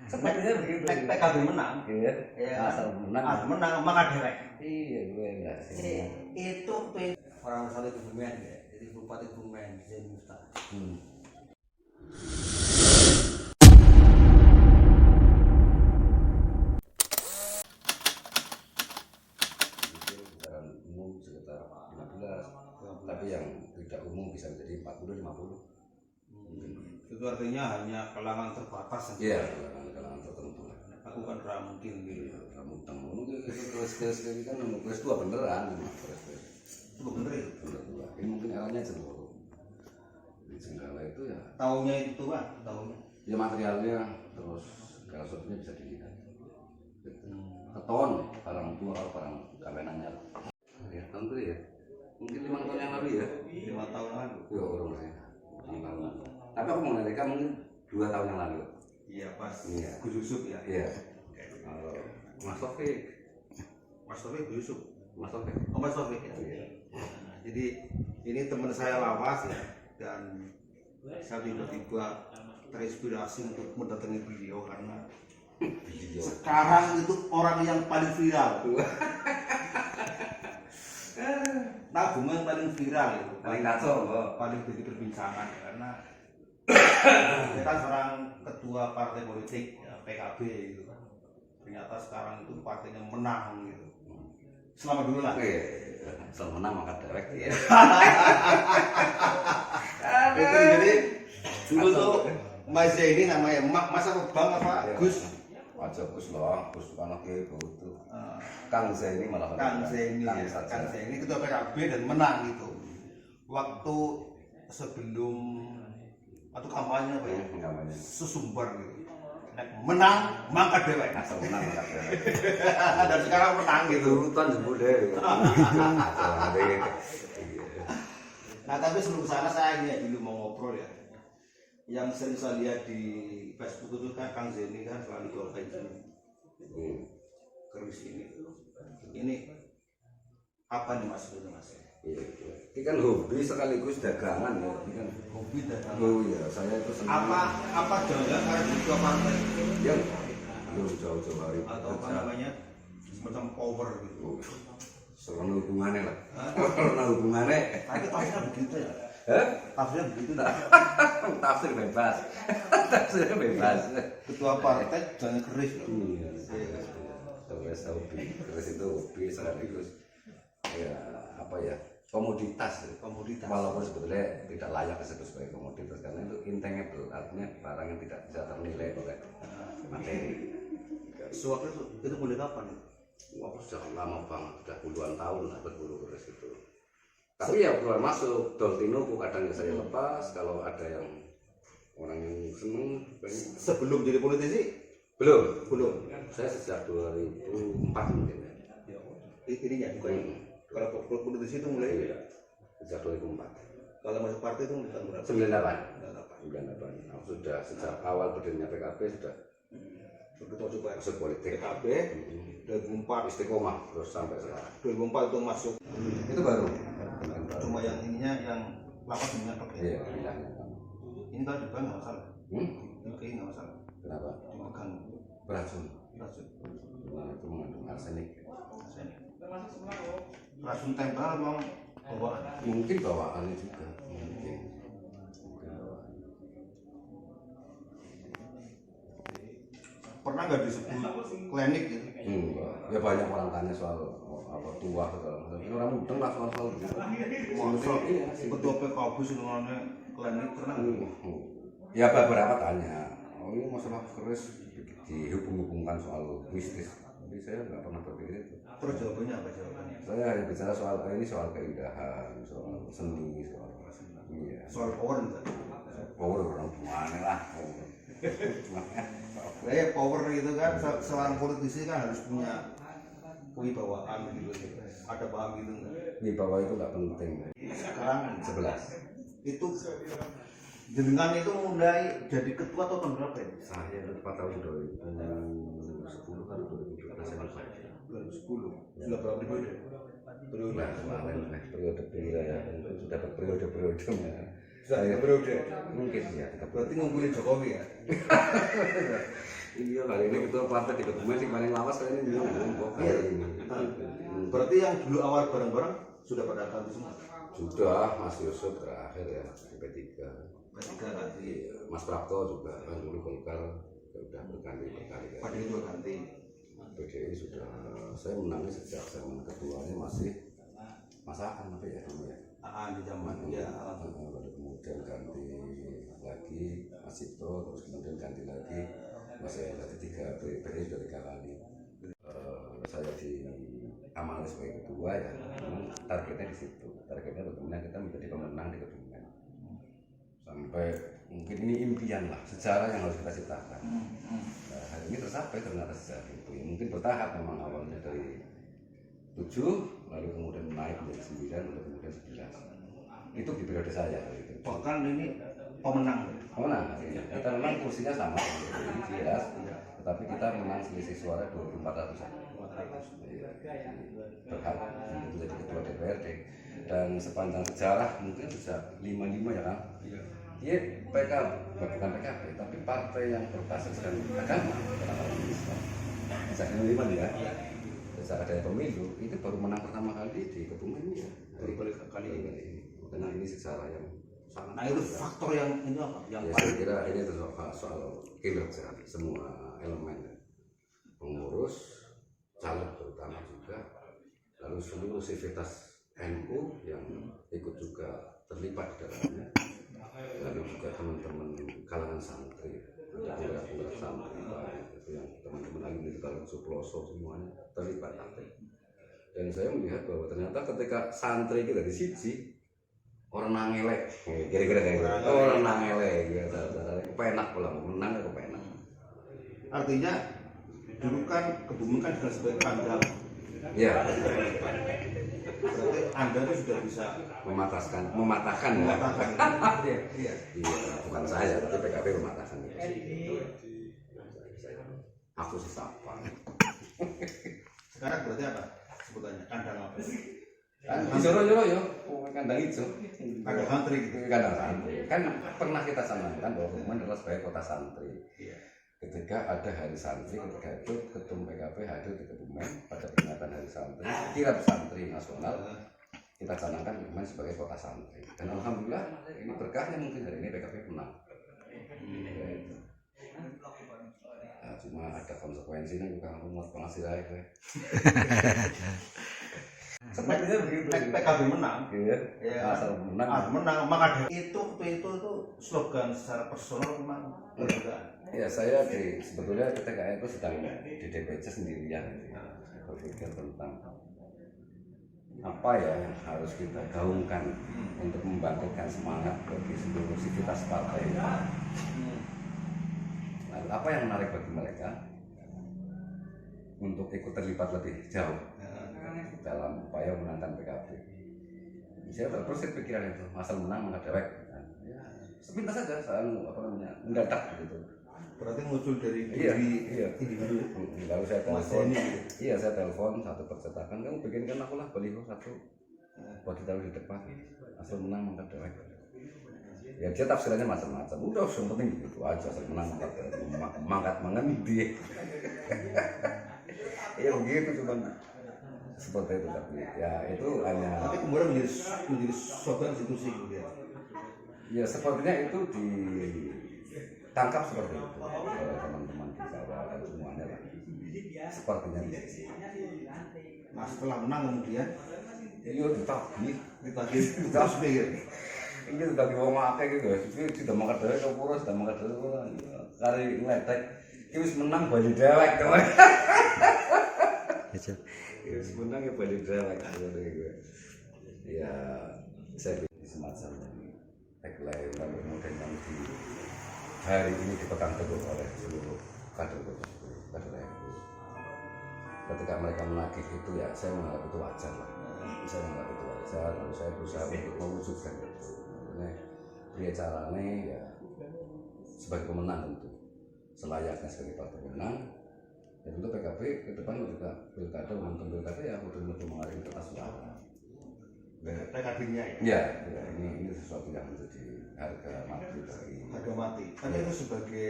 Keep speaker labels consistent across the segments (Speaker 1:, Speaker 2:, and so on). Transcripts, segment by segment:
Speaker 1: Sepertinya begitu.
Speaker 2: PKB menang.
Speaker 1: Iya. Asal menang.
Speaker 2: Menang maka dewek.
Speaker 1: Iya, gue enggak sih.
Speaker 2: Itu orang asal Kebumen ya. Jadi Bupati Kebumen Zain Miftah.
Speaker 1: Putaran umum sekitar 15, tapi yang tidak umum bisa menjadi 40-50.
Speaker 2: Itu artinya hanya kalangan terbatas saja.
Speaker 1: Iya, kalangan tertentu.
Speaker 2: Aku kan mungkin gitu.
Speaker 1: Mungkin kelas kan kelas 2 beneran,
Speaker 2: Itu bener ya.
Speaker 1: Ini mungkin eranya Jenggala. Di Jenggala itu ya.
Speaker 2: Tahunnya itu kan, tahunnya.
Speaker 1: Ya materialnya terus segala sesuatunya bisa dilihat. Keton barang tua atau barang kawenannya. Ya tahun itu ya. Mungkin 5 tahun yang lalu ya.
Speaker 2: 5 tahun lalu.
Speaker 1: Ya orang saya. 5 tahun lalu. Tapi aku mengenalkan mungkin 2 tahun yang lalu.
Speaker 2: Iya pas.
Speaker 1: Iya.
Speaker 2: Gus Yusuf ya.
Speaker 1: Iya. Mas Taufik.
Speaker 2: Mas Taufik Gus Yusuf.
Speaker 1: Mas Taufik.
Speaker 2: Oh Mas Taufik ya.
Speaker 1: Iya.
Speaker 2: Nah, jadi ini teman saya lawas ya dan saya tiba-tiba terinspirasi untuk mendatangi beliau karena sekarang itu orang yang paling viral. Tabungan paling viral itu.
Speaker 1: Paling kacau,
Speaker 2: paling jadi perbincangan karena kita seorang ketua partai politik ya, PKB gitu kan. Ternyata sekarang itu partainya menang gitu. Selamat dulu lah.
Speaker 1: Selamat menang maka dewek.
Speaker 2: Itu jadi dulu tuh Mas ini namanya Mas apa Bang apa Gus?
Speaker 1: Aja Gus loh, Gus anak ibu itu. Kang Zaini malah.
Speaker 2: Kang Zaini ketua PKB dan menang gitu. Waktu sebelum atau kampanye apa ya?
Speaker 1: Kampanye.
Speaker 2: Sesumbar gitu. Menang mangkat dewek.
Speaker 1: Asal menang mangkat dewek.
Speaker 2: Dan sekarang menang gitu.
Speaker 1: Urutan jebul deh.
Speaker 2: Nah tapi sebelum sana saya ini dulu mau ngobrol ya. Yang sering saya lihat di Facebook itu kan Kang Zaini kan selalu jual baju keris ini. Ini apa nih Mas itu Mas?
Speaker 1: Ini kan hobi sekaligus dagangan ya. Ini kan
Speaker 2: hobi dagangan.
Speaker 1: Oh iya, saya itu senang.
Speaker 2: Apa jangan karena juga partai?
Speaker 1: Ya, belum jauh-jauh hari.
Speaker 2: Atau apa namanya semacam power gitu.
Speaker 1: Soalnya hubungannya lah. Karena hubungannya.
Speaker 2: Tapi tafsirnya begitu ya. Tafsirnya begitu.
Speaker 1: Tafsir bebas. Tafsirnya bebas.
Speaker 2: Ketua partai jangan keris.
Speaker 1: Iya. Keris hobi. Keris itu hobi sekaligus. Ya apa ya? Komoditas. Walaupun sebetulnya tidak layak disebut sebagai komoditas karena itu intangible, artinya barang yang tidak bisa ternilai oleh materi.
Speaker 2: Suap itu mulai kapan?
Speaker 1: Wah, sudah lama banget, sudah puluhan tahun lah berburu keris itu. Tapi ya keluar masuk, Doltino kadang saya lepas kalau ada yang orang yang seneng.
Speaker 2: Sebelum jadi politisi?
Speaker 1: Belum.
Speaker 2: Saya
Speaker 1: sejak 2004 mungkin ya.
Speaker 2: Ininya bukan. Kalau politisi itu mulai
Speaker 1: sejak 2004.
Speaker 2: Kalau masuk partai itu tahun berapa?
Speaker 1: 98. Aku sudah sejak awal berdirinya PKB sudah masuk politik.
Speaker 2: PKB 2004
Speaker 1: istiqomah terus sampai sekarang.
Speaker 2: 2004 itu masuk.
Speaker 1: Itu baru.
Speaker 2: Cuma yang ininya yang lapas menyangkut ya.
Speaker 1: Iya,
Speaker 2: ini kan juga nggak masalah. Ini nggak masalah.
Speaker 1: Kenapa?
Speaker 2: Dimakan
Speaker 1: beracun.
Speaker 2: Nah,
Speaker 1: itu mengandung arsenik.
Speaker 2: Racun tempel mau bawaan.
Speaker 1: Mungkin bawaannya juga. Mungkin.
Speaker 2: Pernah nggak disebut klinik gitu?
Speaker 1: Ya banyak orang tanya soal apa tua segala macam. Ini orang mudeng lah soal gitu.
Speaker 2: Ketua PKB sebenarnya klinik pernah?
Speaker 1: Ya beberapa tanya. Oh ini masalah keris dihubung-hubungkan soal mistis. Tapi saya nggak pernah berpikir itu.
Speaker 2: Terus jawabannya apa jawabannya?
Speaker 1: Saya hanya bicara soal ini soal keindahan, soal seni,
Speaker 2: soal power enggak?
Speaker 1: Power orang gimana lah.
Speaker 2: Kayak power itu kan seorang politisi kan harus punya kewibawaan gitu. Ada paham gitu enggak?
Speaker 1: Wibawa itu nggak penting.
Speaker 2: Sekarang
Speaker 1: 11.
Speaker 2: Itu jenengan itu mulai jadi ketua atau tahun berapa ya?
Speaker 1: Saya itu 4 tahun 2010 kan 2012 saya lupa.
Speaker 2: 2010. Sudah berapa periode?
Speaker 1: Periode ya. Sudah berperiode-periode.
Speaker 2: Sudah 3 periode.
Speaker 1: Mungkin ya.
Speaker 2: Berarti ngumpulin Jokowi ya?
Speaker 1: Iya, kali ini ketua partai di Kebumen sih paling lawas kali ini ngomong
Speaker 2: Iya. Berarti yang dulu awal bareng-bareng sudah pada ganti semua.
Speaker 1: Sudah, Mas Yusuf terakhir ya di P3.
Speaker 2: P3 ganti.
Speaker 1: Iya, Mas Prapto juga kan dulu Golkar sudah berkali-kali.
Speaker 2: Pada itu ganti.
Speaker 1: PDI sudah, saya menangnya sejak zaman ketuanya masih masakan apa ya dulu ya.
Speaker 2: Di zaman ya.
Speaker 1: Lalu kemudian ganti lagi Mas Cipto, terus kemudian ganti lagi masih ada 3 PDI sudah 3 kali. Saya di amal sebagai ketua ya, targetnya di situ. Targetnya bagaimana kita menjadi pemenang di Kebumen. Sampai mungkin ini impian lah, sejarah yang harus kita ciptakan. Nah, hari ini tercapai ternyata sejarah itu. Ya, mungkin bertahap memang awalnya dari 7, lalu kemudian naik menjadi 9, lalu kemudian 11. Itu di periode saya. Gitu.
Speaker 2: Bahkan ini pemenang.
Speaker 1: Pemenang, ya. Kita memang kursinya sama, jelas. Tetapi kita menang selisih suara 2.400-an. Berhak untuk menjadi ketua DPRD. Dan sepanjang sejarah mungkin sejak 55 ya kan. Dia PKB, bukan PKB, tapi partai yang berbasiskan agama dalam Islam. Sejak 55 ya. Sejak ada pemilu itu baru menang pertama kali di Kebumen ya. Dari kali ini. Karena ini sejarah yang sangat.
Speaker 2: Nah itu faktor yang ini apa? Yang
Speaker 1: ya, saya kira ini soal kinerja semua elemen, pengurus, caleg terutama juga, lalu seluruh sivitas NU yang ikut juga terlibat di dalamnya, lalu juga teman-teman kalangan santri, ada penggerak santri banyak itu yang teman-teman alumni di kalangan Suploso semuanya terlibat aktif. Dan saya melihat bahwa ternyata ketika santri kita di siji orang nangelek, kira-kira kayak gitu. Orang nangelek, gitu. Kepenak pulang, menang ya kepenak.
Speaker 2: Artinya dulu kan Kebumen kan juga sebagai kandang.
Speaker 1: Iya.
Speaker 2: Berarti Anda itu sudah bisa
Speaker 1: mematahkan.
Speaker 2: Iya.
Speaker 1: Iya, bukan saya, tapi PKB mematahkan itu. Aku sih siapa?
Speaker 2: Sekarang berarti apa sebutannya? Kandang apa?
Speaker 1: Di Solo ya, kandang hijau.
Speaker 2: Kandang santri gitu.
Speaker 1: Kandang santri. Kan pernah kita sampaikan bahwa Kebumen adalah sebagai kota santri.
Speaker 2: Iya.
Speaker 1: Ketika ada hari santri, ketika itu ketum PKB hadir di Kebumen pada peringatan hari santri, kirap santri nasional, kita canangkan Kebumen sebagai kota santri. Dan alhamdulillah ini berkahnya mungkin hari ini PKB menang. Nah, cuma ada konsekuensinya juga kamu mau penghasilan ya. Sepertinya begitu.
Speaker 2: PKB menang.
Speaker 1: Iya.
Speaker 2: Asal menang. Menang. Maka itu slogan secara personal memang berbeda.
Speaker 1: Ya saya sebetulnya ketika itu sedang di DPC sendirian, berpikir tentang apa ya yang harus kita gaungkan untuk membangkitkan semangat bagi seluruh sivitas partai. Lalu apa yang menarik bagi mereka untuk ikut terlibat lebih jauh dalam upaya memenangkan PKB. Saya terproses pikiran itu, asal menang maka dewek. Ya, sepintas saja, mendadak gitu.
Speaker 2: Berarti muncul dari
Speaker 1: individu. Lalu saya telepon, saya telepon satu percetakan, kamu bikinkan aku lah baliho satu buat ditaruh di depan, asal menang maka dewek. Ya dia tafsirannya macam-macam. Udah yang penting gitu aja, asal menang mangkat mengendi. Ya begitu cuman seperti itu, tapi ya itu hanya.
Speaker 2: Tapi kemudian menjadi suatu institusi gitu ya.
Speaker 1: Ya sepertinya itu ditangkap seperti itu oleh teman-teman di bawah dan semuanya lah. Sepertinya.
Speaker 2: Nah setelah menang kemudian,
Speaker 1: iya ditagih. Ini sudah diwong akeh gitu, itu sudah makan dewek ke pura, sudah makan dewek kari ngeletek, ini wis menang bali dewek teman. Wis menang ya bali dewek ya saya bikin semacam tagline lalu kemudian kami di hari ini dipegang teguh oleh seluruh kader NU. Ketika mereka menagih itu ya saya menganggap itu wajar lah. Saya menganggap itu wajar, lalu saya berusaha untuk mewujudkan itu. Pria caranya ya sebagai pemenang tentu selayaknya sebagai partai pemenang. Ya tentu PKB ke depan juga pilkada menonton pilkada ya betul-betul mengalami kertas suara.
Speaker 2: PKB-nya
Speaker 1: ya ini sesuatu yang menjadi harga mati bagi
Speaker 2: harga mati. Tapi itu sebagai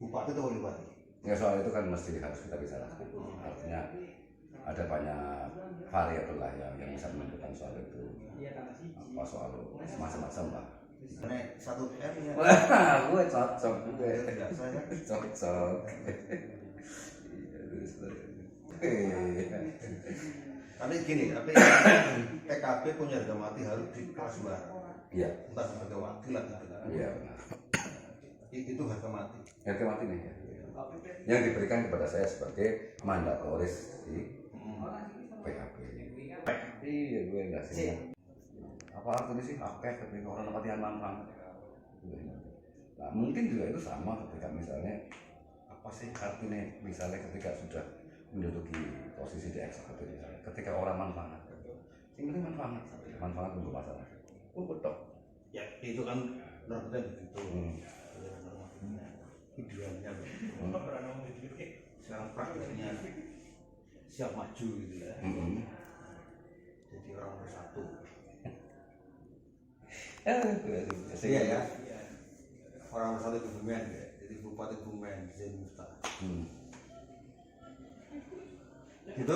Speaker 2: bupati atau wali bupati?
Speaker 1: Ya soal itu kan mesti harus kita bicarakan. Artinya ada banyak variabel lah yang bisa menentukan soal itu. Apa soal macam-macam lah.
Speaker 2: Karena 1 M ya.
Speaker 1: Wah, gue cocok gue.
Speaker 2: Biasa ya.
Speaker 1: Cocok.
Speaker 2: Tapi gini, tapi PKB punya harga mati harus dikeras banget.
Speaker 1: Iya.
Speaker 2: Entah sebagai wakil lah gitu.
Speaker 1: Iya benar.
Speaker 2: Itu harga mati.
Speaker 1: Harga mati nih ya. Yang diberikan kepada saya sebagai mandatoris di PKB. Iya gue enggak sih. Apa artinya sih akeh ketika orang latihan manfaat? Nah mungkin juga itu sama ketika misalnya apa sih artinya misalnya ketika sudah menduduki posisi di eksekutif misalnya ketika orang manfaat ini manfaat untuk masyarakat betul
Speaker 2: Ya itu kan normalnya begitu. Idealnya sekarang praktiknya siap maju gitu ya. Jadi orang bersatu. Iya ya. Orang bersatu di Bumen ya. Jadi Bupati Bumen Zain Miftah. Gitu.